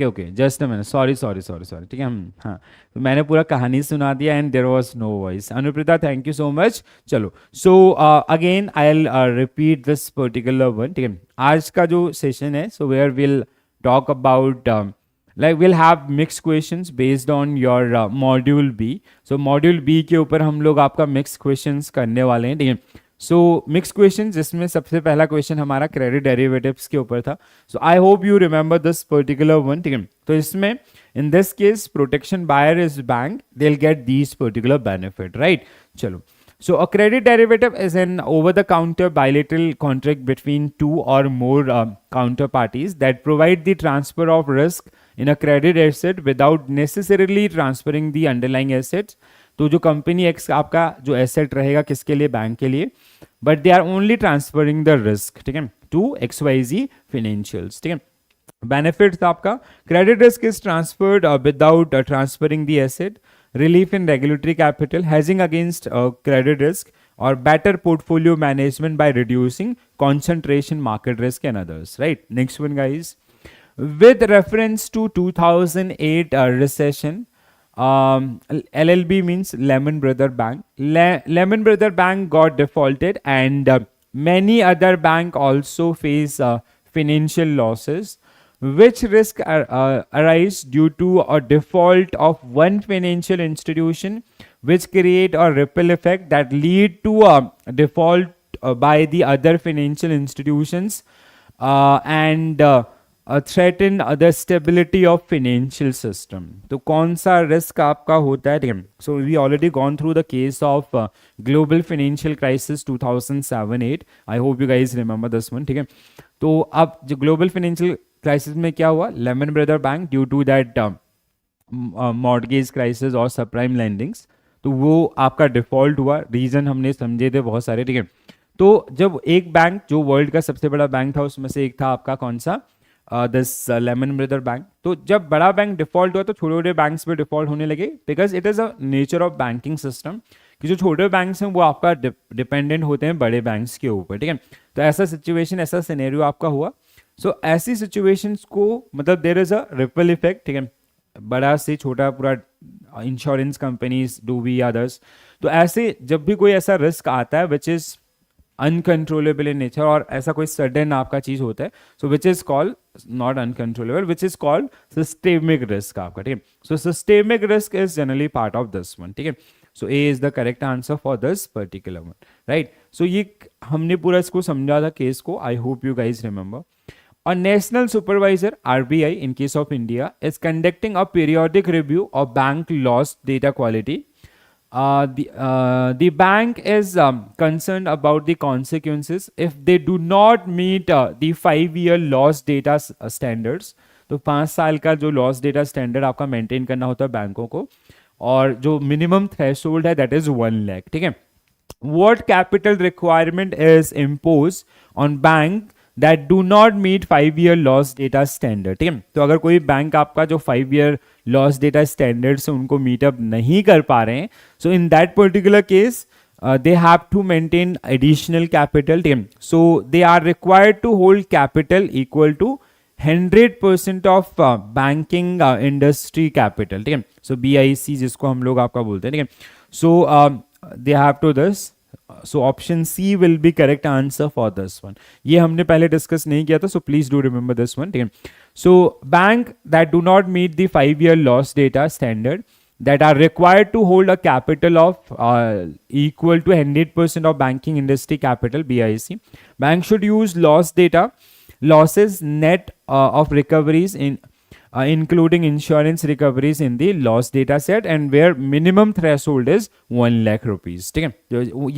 Okay just a minute, sorry, ठीक है हम, हाँ, तो मैंने पूरा कहानी सुना दिया and there was no voice. Anupreeta thank you so much. चलो, so again I will repeat this particular one, ठीक है। आज का जो सेशन है, so where will talk about like will have mix questions based on your module B. So module B के ऊपर हम लोग आपका मिक्स क्वेश्चंस करने वाले हैं, ठीक है। सो मिक्स क्वेश्चन, जिसमें सबसे पहला क्वेश्चन हमारा क्रेडिट डेरिवेटिव्स के ऊपर था। So I hope you remember this particular one, ठीक है। तो इसमें in this case protection buyer is bank, they will get these particular benefit, right. चलो, so a credit derivative is an over-the-counter bilateral contract between two or more counterparties that provide the transfer of risk in a credit asset without necessarily transferring the underlying assets. तो जो company x आपका जो asset रहेगा किसके लिए, bank के लिए, but they are only transferring the risk, ठीक है, to X Y Z financials, ठीक है। बेनिफिट्स आपका, credit risk is transferred without transferring the asset, relief in regulatory capital, hedging against credit risk, or better portfolio management by reducing concentration, market risk, and others, right? Next one, guys. With reference to 2008 recession, LLB means Lehman Brothers Bank. Lehman Brothers Bank got defaulted, and many other bank also face financial losses. Which risk arise due to a default of one financial institution, which create a ripple effect that lead to a default by the other financial institutions and threaten the stability of financial system? तो कौन सा risk आपका होता है, ठीक है। So we already gone through the case of global financial crisis 2007-8। I hope you guys remember this one, ठीक है। तो अब जो ग्लोबल फाइनेंशियल क्राइसिस में क्या हुआ, Lehman brother bank due to that mortgage crisis और सबप्राइम लैंडिंग्स, तो वो आपका डिफॉल्ट हुआ। रीजन हमने समझे थे बहुत सारे, ठीक है। तो जब एक बैंक जो वर्ल्ड का सबसे बड़ा बैंक था, उसमें से एक था आपका कौन सा, दिस लेमन ब्रदर बैंक। तो जब बड़ा बैंक डिफॉल्ट हुआ तो छोटे छोटे बैंक्स पे डिफॉल्ट होने लगे, because it is a nature of banking system कि जो छोटे बैंक्स हैं वो आपका डिपेंडेंट होते हैं बड़े बैंक्स के ऊपर, ठीक है। तो ऐसा सिचुएशन, ऐसा सिनेरियो आपका हुआ। सो ऐसी सिचुएशंस को, मतलब there is a ripple effect, ठीक है, बड़ा से छोटा पूरा insurance companies, do we others. तो ऐसे जब भी कोई ऐसा रिस्क आता है which is uncontrollable in nature, और ऐसा कोई सडन आपका चीज होता है, so which is called not uncontrollable, which is called systemic risk आपका, ठीक है। So systemic risk is generally part of this one, ठीक है। So A is the correct answer for this particular one, right. So ये हमने पूरा इसको समझा था केस को, I hope you guys remember. A national supervisor, RBI, in case of India, is conducting a periodic review of bank loss data quality. The bank is concerned about the consequences if they do not meet the 5-year loss data standards. तो 5 साल का जो loss data standard आपका maintain करना होता है बैंकों को, और जो मिनिमम थ्रेशोल्ड है दैट इज 1 लाख, ठीक है। What capital requirement is imposed on bank that do not meet 5-year loss data standard, ठीक है। तो अगर कोई बैंक आपका जो 5-year loss data standard से उनको मीटअप नहीं कर पा रहे हैं, so in that particular case they have to maintain additional capital, ठीक है। So they are required to hold capital equal to 100% of banking industry capital, ठीक है। So BIC जिसको हम लोग आपका बोलते हैं, ठीक है। So they have to this, so option C will be correct answer for this one. ये हमने पहले डिस्कस नहीं किया था, so please do remember this one, ठीक है। So bank that do not meet the 5-year loss data standard that are required to hold a capital of equal to 100% of banking industry capital, BIC. Bank should use losses net of recoveries in including insurance recoveries in the loss data set, and where minimum threshold is 1 lakh rupees, ठीक है।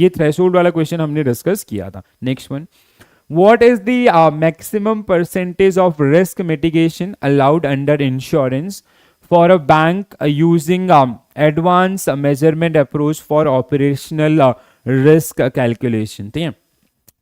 ये threshold वाला question हमने discuss किया था। Next one, what is the maximum percentage of risk mitigation allowed under insurance for a bank using advanced measurement approach for operational risk calculation, ठीक है।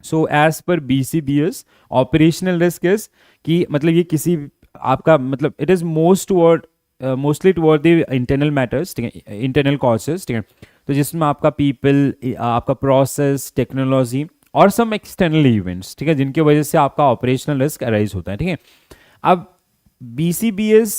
So as per BCBS, operational risk is कि मतलब ये किसी आपका मतलब it is mostly toward the internal matters, ठीक है, इंटरनल कॉजेस, ठीक है। तो जिसमें आपका पीपल, आपका प्रोसेस, टेक्नोलॉजी और सम एक्सटर्नल इवेंट्स, ठीक है, जिनकी वजह से आपका ऑपरेशनल रिस्क अराइज होता है, ठीक है। अब BCBS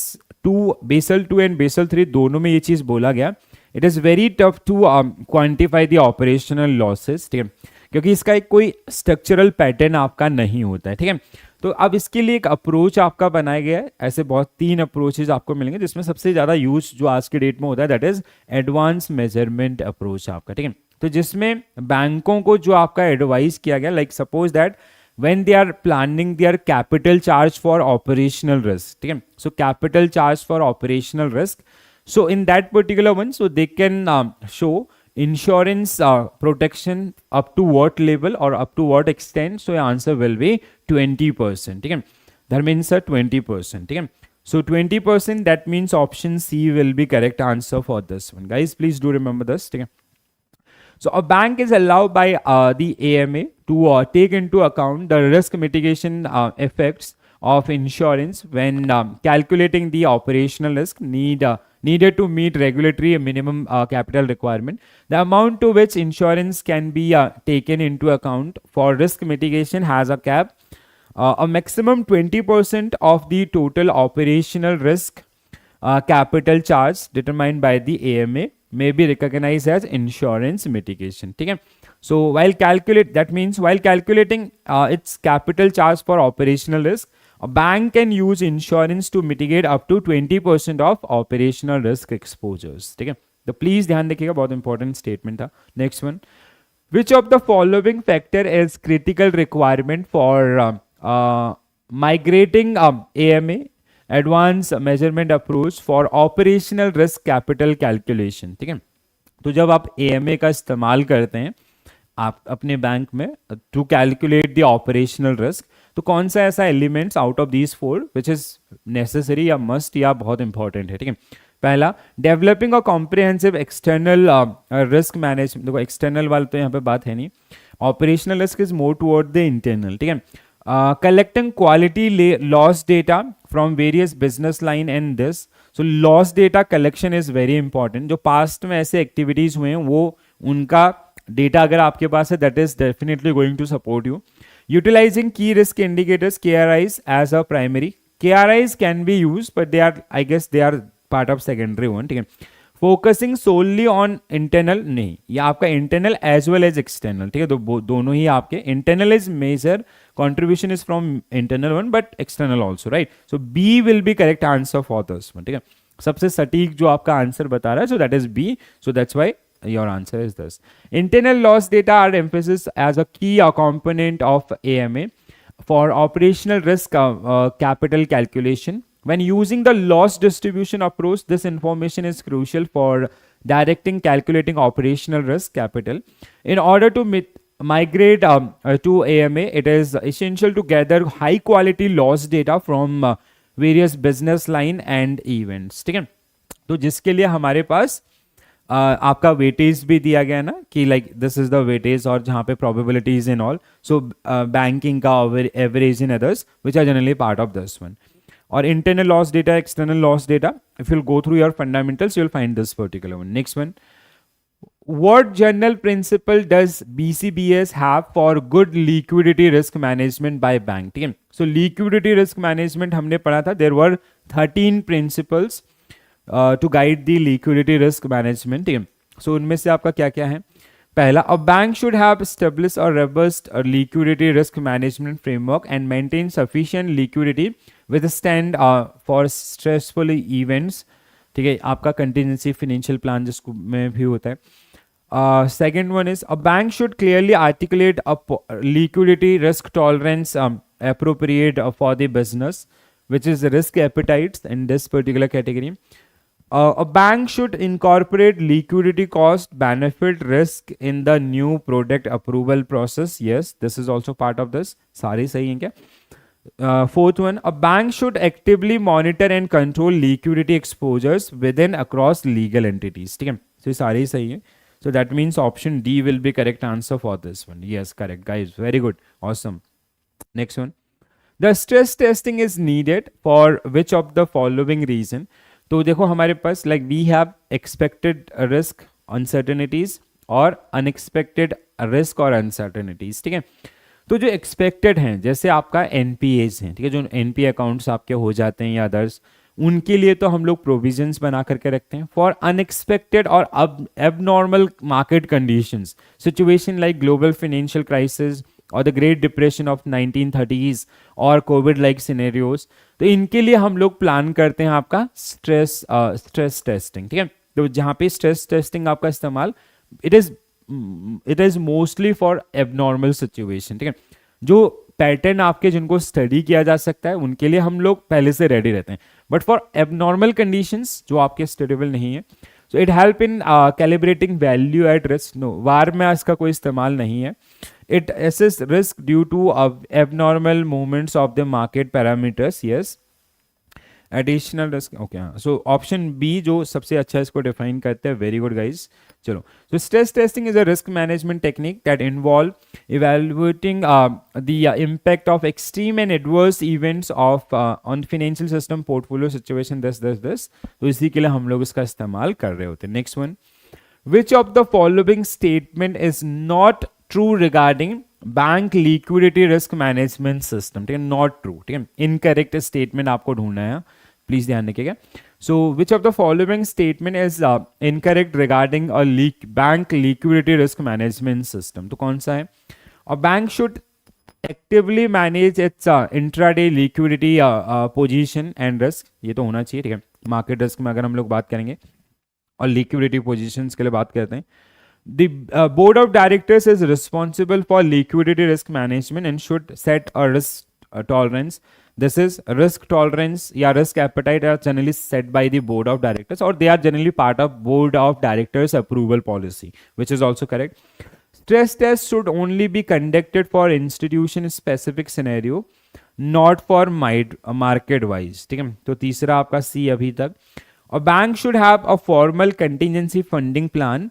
2, बेसल 2 एंड बेसल 3 दोनों में ये चीज बोला गया, it is very tough to quantify the operational losses, ठीक है, क्योंकि इसका एक कोई स्ट्रक्चरल पैटर्न आपका नहीं होता है, ठीक है। तो अब इसके लिए एक अप्रोच आपका बनाया गया है, ऐसे बहुत 3 अप्रोचेज आपको मिलेंगे, जिसमें सबसे ज्यादा यूज जो आज के डेट में होता है that is advance measurement approach आपका, ठीक है। तो जिसमें बैंकों को जो आपका एडवाइस किया गया, like suppose that when they are planning their capital charge for operational risk, ठीक है, so capital charge for operational risk, so in that particular one, so they can show insurance protection up to what level or up to what extent, so your answer will be 20%, ठीक है, that means 20%, ठीक है, so 20%, that means option C will be correct answer for this one, guys, please do remember this, ठीक है। So a bank is allowed by the AMA to take into account the risk mitigation effects of insurance when calculating the operational risk needed to meet regulatory minimum capital requirement. The amount to which insurance can be taken into account for risk mitigation has a cap. A maximum 20% of the total operational risk capital charge determined by the AMA may be recognized as insurance mitigation, ठीक है। So while calculating its capital charge for operational risk, a bank can use insurance to mitigate up to 20% of operational risk exposures, ठीक है। तो please ध्यान रखिएगा, बहुत important statement था। Next one, which of the following factor is critical requirement for migrating AMA advance measurement approach for operational risk capital calculation, ठीक है। तो जब आप एएमए का इस्तेमाल करते हैं आप अपने बैंक में to calculate the operational risk, तो कौन सा ऐसा elements out of these 4 which is necessary या मस्ट या बहुत इंपॉर्टेंट है, ठीक है। पहला, developing a comprehensive external risk management, देखो एक्सटर्नल वाला तो यहाँ पे बात है नहीं, operational risk is more toward the internal, ठीक है। Collecting quality loss data from various business line and this, so loss data collection is very important. जो past में ऐसे activities हुए हैं वो उनका data अगर आपके पास है that is definitely going to support you. Utilizing key risk indicators KRIs as a primary, KRIs can be used but they are, I guess they are part of secondary one, ठीक है। Focusing solely on internal नहीं, या आपका internal as well as external, ठीक है, तो दोनों ही आपके internal is major contribution is from internal one but external also, right? So B will be correct answer for this one, ठीक है। सबसे सटीक जो आपका आंसर बता रहा है, so that is B, so that's why your answer is this. Internal loss data are emphasized as a key component of AMA for operational risk capital calculation. When using the loss distribution approach, this information is crucial for directing calculating operational risk capital. In order to migrate to AMA, it is essential to gather high quality loss data from various business line and events, ठीक है। तो जिसके लिए हमारे पास आपका weightage भी दिया गया ना कि like this is the weightage और जहाँ पे probabilities in all, so banking का average in others which are generally part of this one, और internal loss data, external loss data, if you'll go through your fundamentals you'll find this particular one. Next one, what general principle does BCBS have for good liquidity risk management by bank, ठीक है। So liquidity risk management हमने पढ़ा था, there were 13 principles to guide the liquidity risk management, ठीक है। So उनमें से आपका क्या क्या है, पहला, a bank should have established a robust liquidity risk management framework and maintain sufficient liquidity withstand for stressful events, ठीक है, आपका contingency financial plan जिसको में भी होता है। Second one is a bank should clearly articulate a liquidity risk tolerance appropriate for the business, which is risk appetites in this particular category. A bank should incorporate liquidity cost benefit risk in the new product approval process. Yes, this is also part of this. सारे सही हैं क्या? Fourth one, a bank should actively monitor and control liquidity exposures within across legal entities. ठीक है, so ये सारे ही सही हैं. So that means option D will be correct answer for this one. Yes, correct, guys. Very good. Awesome. Next one. The stress testing is needed for which of the following reason? तो देखो हमारे पास like we have expected risk, uncertainties और unexpected risk और uncertainties. ठीक है, तो जो expected हैं, जैसे आपका एनपीएज हैं, ठीक है, जो एनपीए अकाउंट्स आपके हो जाते हैं या अदर्स, उनके लिए तो हम लोग प्रोविजंस बना करके रखते हैं फॉर अनएक्सपेक्टेड और अब abnormal market conditions, situation like global financial crisis और the great depression of 1930s और कोविड लाइक सिनेरियोज। तो इनके लिए हम लोग प्लान करते हैं आपका स्ट्रेस टेस्टिंग, ठीक है। तो जहाँ पे स्ट्रेस टेस्टिंग आपका इस्तेमाल, it is mostly for abnormal situation, ठीक है। जो पैटर्न आपके जिनको स्टडी किया जा सकता है उनके लिए हम लोग पहले से रेडी रहते हैं, बट फॉर एबनॉर्मल कंडीशंस जो आपके स्टडीबल नहीं है, so it help in calibrating value at risk. No, VaR में इसका कोई इस्तेमाल नहीं है। It assess risk due to abnormal movements of the market parameters, yes, additional risk, okay. हाँ, सो ऑप्शन बी जो सबसे अच्छा इसको डिफाइन करते हैं, वेरी गुड गाइज। चलो, so stress testing is a risk management technique that involve evaluating the impact of extreme and adverse events of on financial system, portfolio situation, this। तो इसी के लिए हम लोग इसका इस्तेमाल कर रहे होते हैं। Next one, which of the following statement is not true regarding bank liquidity risk management system, ठीक है, नॉट ट्रू, ठीक है, इनकरेक्ट स्टेटमेंट आपको ढूंढना है, प्लीज ध्यान रखिएगा। So which of the following statement is incorrect regarding a bank liquidity risk management system, तो कौन सा है? और bank should actively manage its intraday liquidity position and risk, ये तो होना चाहिए, ठीक है। मार्केट रिस्क में अगर हम लोग बात करेंगे और लिक्विडिटी पोजीशंस के लिए बात करते हैं, the board of directors is responsible for liquidity risk management and should set a risk tolerance. This is risk tolerance या risk appetite are generally set by the board of directors, or they are generally part of board of directors approval policy, which is also correct. Stress test should only be conducted for institution specific scenario, not for market wise, ठीक है। तो तीसरा आपका सी अभी तक। और bank should have a formal contingency funding plan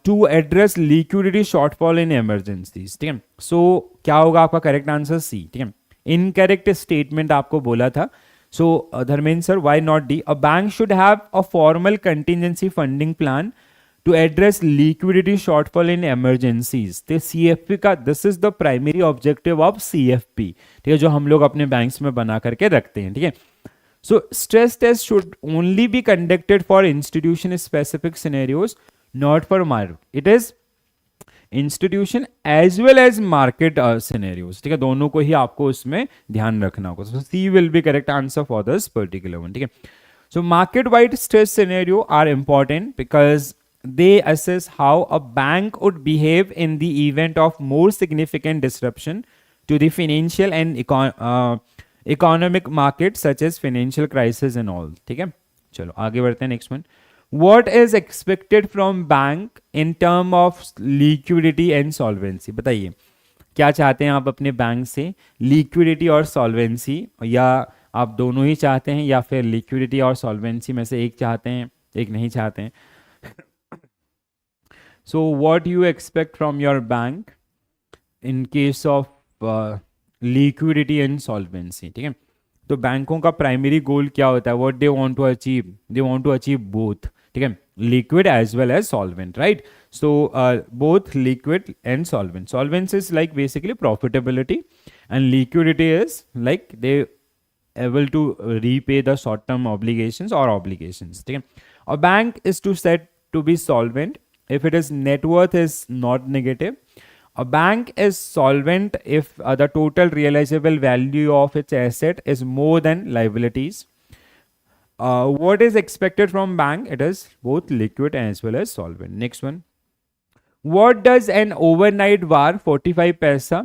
to address liquidity shortfall in emergencies, ठीक है। सो क्या होगा आपका करेक्ट आंसर? सी, ठीक है। इनकरेक्ट स्टेटमेंट आपको बोला था, so Dharmendra sir, why not D? A bank should have a formal contingency funding plan to address liquidity shortfall in emergencies. तो सीएफपी का this is the primary objective of CFP, ठीक है, जो हम लोग अपने बैंक्स में बना करके रखते हैं, ठीक है। So stress test should only be conducted for institution specific scenarios, not for market, it is institution as well as market scenarios, ठीक है, दोनों को ही आपको उसमें ध्यान रखना होगा। so C will be correct answer for this particular one, ठीक है। so market wide stress scenario are important because they assess how a bank would behave in the event of more significant disruption to the financial and economic market such as financial crisis and all, ठीक है। चलो आगे बढ़ते हैं, next one. What is expected from bank in term of liquidity and solvency? बताइए क्या चाहते हैं आप अपने बैंक से, लिक्विडिटी और सॉल्वेंसी, या आप दोनों ही चाहते हैं, या फिर लिक्विडिटी और सॉल्वेंसी में से एक चाहते हैं, एक नहीं चाहते हैं? So what you expect from your bank in case of liquidity and solvency, ठीक है। तो बैंकों का प्राइमरी गोल क्या होता है? What they want to achieve? They want to achieve both, ठीक है, liquid as well as solvent, right. So both liquid and solvent. Solvency is like basically profitability and liquidity is like they able to repay the short term obligations और obligations, ठीक है। और bank is to set to be solvent if it is net worth is not negative. A bank is solvent if the total realizable value of its asset is more than liabilities. What is expected from bank? It is both liquid as well as solvent. Next one. What does an overnight VAR 45 paisa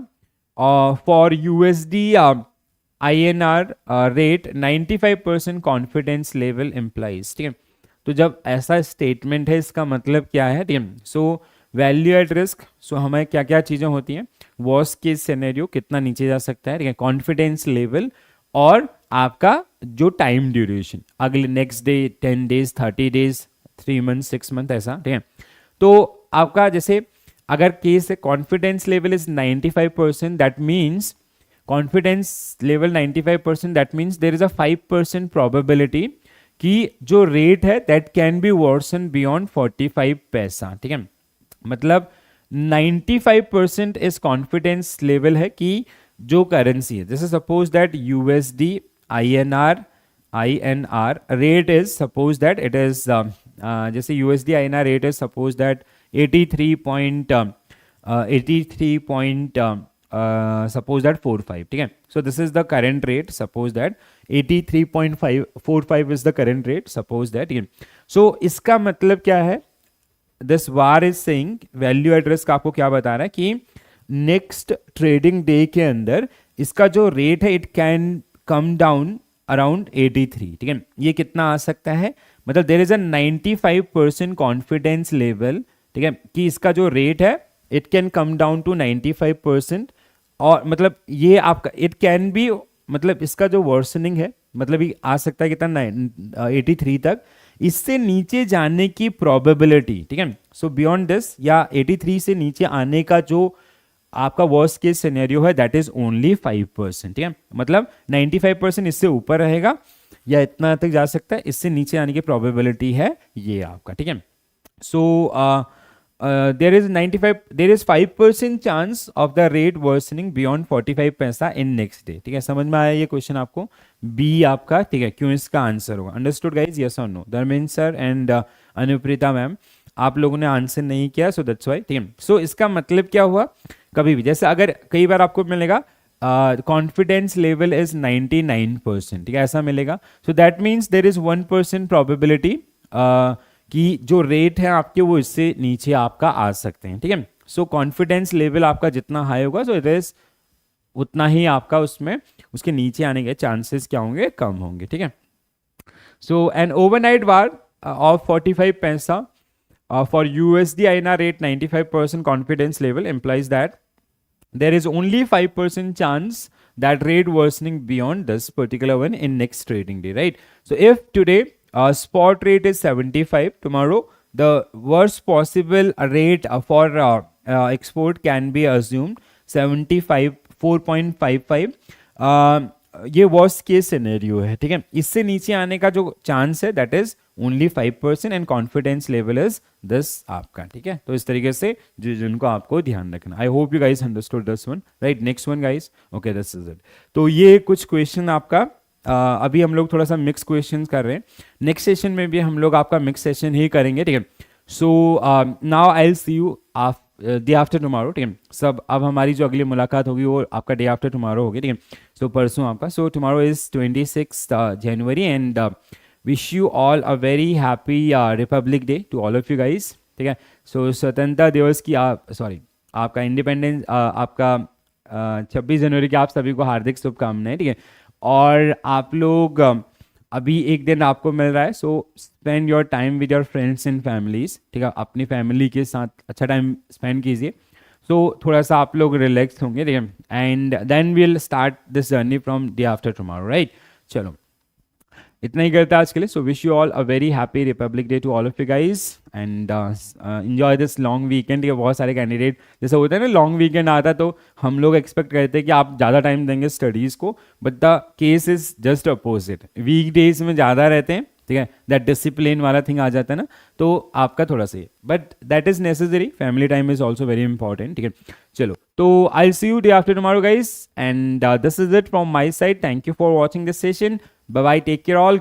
for USD INR rate 95% confidence level implies? ठीक है, तो जब ऐसा statement है इसका मतलब क्या है? ठीक है, सो वैल्यू एट रिस्क, सो हमें क्या क्या चीज़ें होती हैं? वर्स्ट केस सिनेरियो कितना नीचे जा सकता है, ठीक है, कॉन्फिडेंस लेवल, और आपका जो टाइम ड्यूरेशन, अगले next day, 10 days, 30 days, 3 month, 6 month, ऐसा, ठीक है। तो आपका जैसे अगर केस है confidence level is 95%, that means confidence level 95%, that means there is a 5% probability कि जो रेट है that can be worsen beyond 45 पैसा, ठीक है। मतलब 95% इस कॉन्फिडेंस लेवल है कि जो करेंसी है, जैसे suppose that USD I N R rate is suppose that it is जैसे USD I N R rate is suppose that 83 point suppose that 45, ठीक है. So this is the current rate, suppose that 83.545 is the current rate, suppose that, ठीक है. So इसका मतलब क्या है, this war is saying, value at risk आपको क्या बता रहा है कि नेक्स्ट ट्रेडिंग डे के अंदर इसका जो रेट है it can come down around 83, ठीक है. ये कितना आ सकता है, मतलब there is a 95% confidence level, ठीक है, कि इसका जो रेट है it can come down to 95%. और मतलब ये आपका इट कैन बी, मतलब इसका जो वर्सनिंग है मतलब ये आ सकता है कितना 83 तक, इससे नीचे जाने की प्रोबेबिलिटी, ठीक है. सो बियॉन्ड दिस या 83 से नीचे आने का जो आपका वर्स्ट केस सिनेरियो है दैट इज ओनली 5%, ठीक है. मतलब 95% इससे ऊपर रहेगा या इतना तक जा सकता है, इससे नीचे आने की प्रोबेबिलिटी है ये आपका, ठीक है. सो there is 5% chance of the rate worsening beyond 45 पैसा in next day, ठीक है. समझ में आया ये क्वेश्चन आपको, बी आपका, ठीक है, क्यों इसका आंसर होगा. अंडरस्टूड गाइज, यस और no. Dharmendra sir and Anupreeta ma'am, आप लोगों ने आंसर नहीं किया, सो दैट्स व्हाई, ठीक है. सो इसका मतलब क्या हुआ, कभी भी जैसे अगर कई बार आपको मिलेगा कॉन्फिडेंस लेवल इज 99%, ठीक है, ऐसा मिलेगा. So that means there is 1% probability कि जो रेट है आपके वो इससे नीचे आपका आ सकते हैं, ठीक है. सो कॉन्फिडेंस लेवल आपका जितना हाई होगा सो इट इज उतना ही आपका उसमें उसके नीचे आने के चांसेस क्या होंगे, कम होंगे, ठीक है. सो एन ओवरनाइट वार ऑफ 45 पैसा for USD INR rate 95% confidence level implies that there is only 5% chance that rate worsening beyond this particular one in next trading day, right? So if today spot rate is 75, tomorrow the worst possible rate for export can be assumed 75 4.55. ये worst case scenario है, ठीक है. इससे नीचे आने का जो chance है that is only 5% and confidence level is this आपका, ठीक है. तो इस तरीके से जिनको आपको ध्यान रखना. आई hope you guys understood this one, right. Next one guys, okay, this is it. तो ये कुछ क्वेश्चन आपका अभी हम लोग थोड़ा सा मिक्स क्वेश्चन कर रहे हैं. नेक्स्ट सेशन में भी हम लोग आपका मिक्स सेशन ही करेंगे, ठीक है. So now I will see you day after tomorrow, ठीक है. सब अब हमारी जो अगली मुलाकात होगी वो आपका डे आफ्टर टुमारो होगी, ठीक है. सो परसों आपका, so tomorrow is 26 January and wish you all a very happy Republic Day to all of you guys, ठीक है. सो स्वतंत्रता दिवस की सॉरी आपका इंडिपेंडेंस आपका 26 जनवरी की आप सभी को हार्दिक शुभकामनाएं, ठीक है. और आप लोग अभी एक दिन आपको मिल रहा है, so spend your time with your friends and families, ठीक है. अपनी फैमिली के साथ अच्छा टाइम स्पेंड कीजिए. सो थोड़ा सा आप लोग रिलैक्स होंगे, ठीक है. And then we'll start this journey from day after tomorrow, right. चलो इतना ही करते हैं आज के लिए. So wish you all a very happy Republic Day to all of you guys and enjoy this long weekend. ये बहुत सारे कैंडिडेट जैसे होता है ना, लॉन्ग वीकेंड आता है तो हम लोग एक्सपेक्ट करते हैं कि आप ज़्यादा टाइम देंगे स्टडीज़ को, but the case is just opposite. Week days में ज़्यादा रहते हैं, ठीक है, दैट डिसिप्लिन वाला थिंग आ जाता है ना, तो आपका थोड़ा सा, but that is necessary. Family time is also very important, ठीक है. चलो तो I see you day after tomorrow guys and this is it from my side. Thank you for watching this session. Bye bye, take care all.